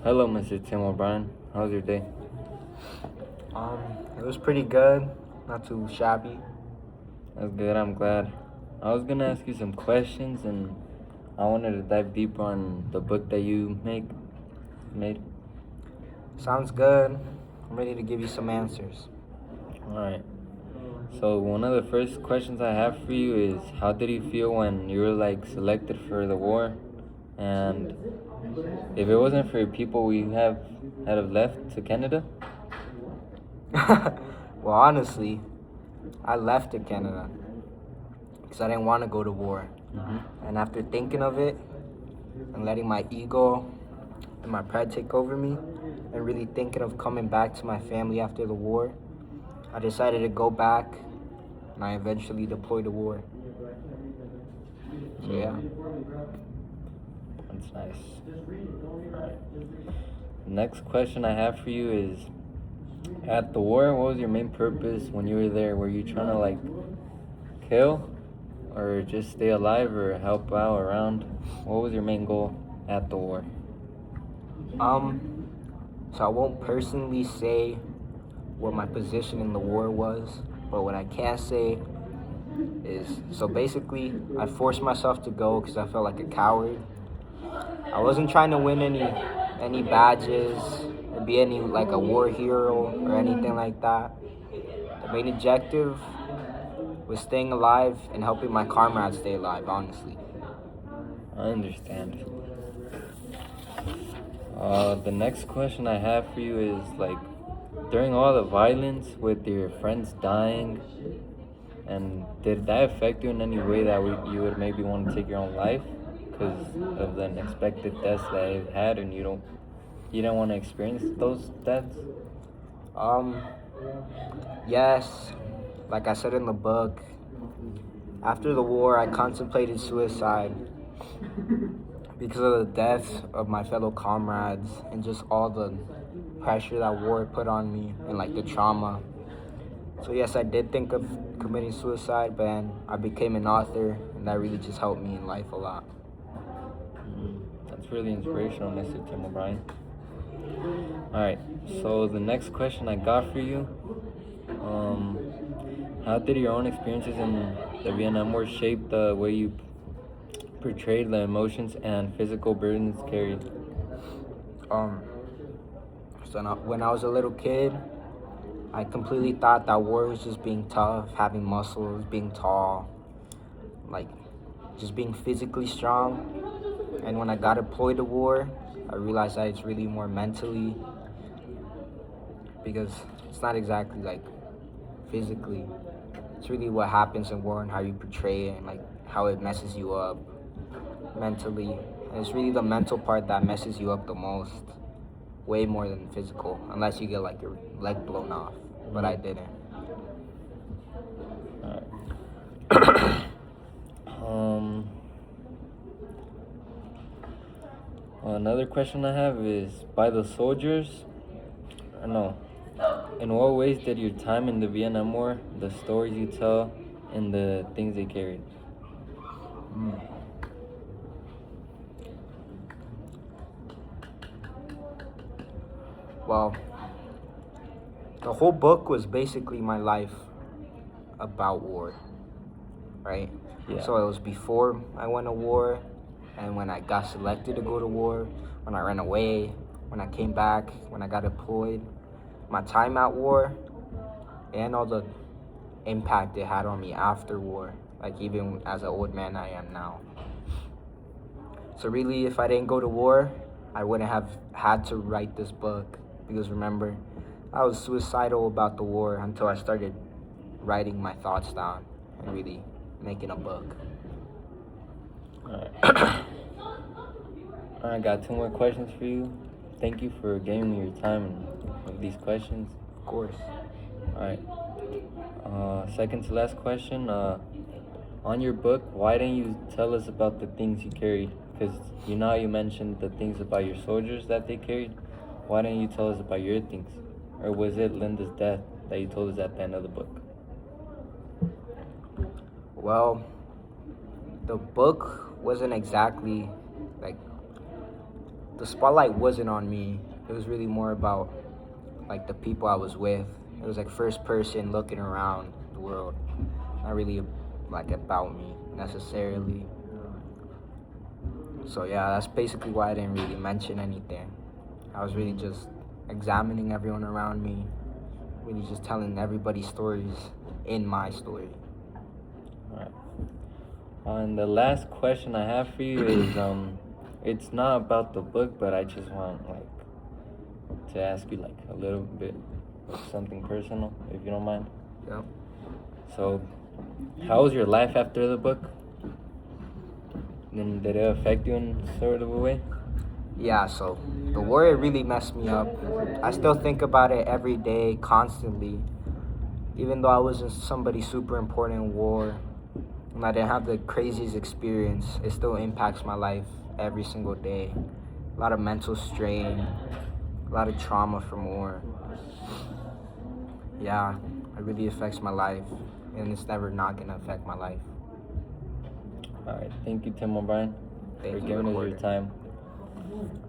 Hello, Mr. Tim O'Brien. How's your day? Um, it was pretty good, not too shabby. That's good. I'm glad. I was gonna ask you some questions, and I wanted to dive deeper on the book that you made. Sounds good. I'm ready to give you some answers. All right. So one of the first questions I have for you is, how did you feel when you were selected for the war? And if it wasn't for people, we have left to Canada. Well, honestly, I left to Canada because I didn't want to go to war. And after thinking of it and letting my ego and my pride take over me and really thinking of coming back to my family after the war, I decided to go back and I eventually deployed to war. So, yeah. That's nice. Alright. Next question I have for you is, at the war, what was your main purpose when you were there? Were you trying to kill, or just stay alive, or help out around? What was your main goal at the war? So I won't personally say what my position in the war was, but what I can say is, so basically, I forced myself to go because I felt like a coward. I wasn't trying to win any badges or be any like a war hero or anything like that. The main objective was staying alive and helping my comrades stay alive, honestly. I understand. The next question I have for you is, during all the violence with your friends dying, and did that affect you in any way that you would maybe want to take your own life because of the unexpected deaths that you've had, and you don't want to experience those deaths? Um, yes, like I said in the book, after the war, I contemplated suicide because of the death of my fellow comrades and just all the pressure that war put on me and like the trauma. So yes, I did think of committing suicide, but then I became an author, and that really just helped me in life a lot. That's really inspirational, Mr. Tim O'Brien. Alright, so the next question I got for you, how did your own experiences in the Vietnam War shape the way you portrayed the emotions and physical burdens carried? Um, when I was a little kid, I completely thought that war was just being tough, having muscles, being tall, like just being physically strong. And when I got deployed to war, I realized that it's really more mentally, because it's not exactly like physically. It's really what happens in war and how you portray it and like how it messes you up mentally. And it's really the mental part that messes you up the most, way more than physical, unless you get like your leg blown off. But I didn't. Um, Another question I have is, by the soldiers, or no, in what ways did your time in the Vietnam War, the stories you tell, and the things they carried? Well, the whole book was basically my life about war, right? Yeah. So it was before I went to war, and when I got selected to go to war, when I ran away, when I came back, when I got deployed, my time at war, and all the impact it had on me after war, like even as an old man I am now. So really, if I didn't go to war, I wouldn't have had to write this book, because remember, I was suicidal about the war until I started writing my thoughts down and really making a book. Alright. I got two more questions for you. Thank you for giving me your time and with these questions. Of course. Alright. Second to last question. On your book, why didn't you tell us about the things you carried? Because you mentioned the things about your soldiers that they carried. Why didn't you tell us about your things? Or was it Linda's death that you told us at the end of the book? Well, the book wasn't exactly like the spotlight wasn't on me. It was really more about like the people I was with. It was like first person looking around the world, not really like about me necessarily. So yeah, that's basically why I didn't really mention anything. I was really just examining everyone around me, really just telling everybody's stories in my story. Alright. And the last question I have for you is it's not about the book, but I just want like to ask you like a little bit of something personal, if you don't mind. Yeah. So, how was your life after the book? Then did it affect you in sort of a way? Yeah, so the war, it really messed me up. I still think about it every day, constantly. Even though I wasn't somebody super important in war, and I didn't have the craziest experience, it still impacts my life every single day. A lot of mental strain, a lot of trauma from war. Yeah, it really affects my life, and it's never not gonna affect my life. Alright, thank you, Tim O'Brien, Thank for you, giving us your reporter. time.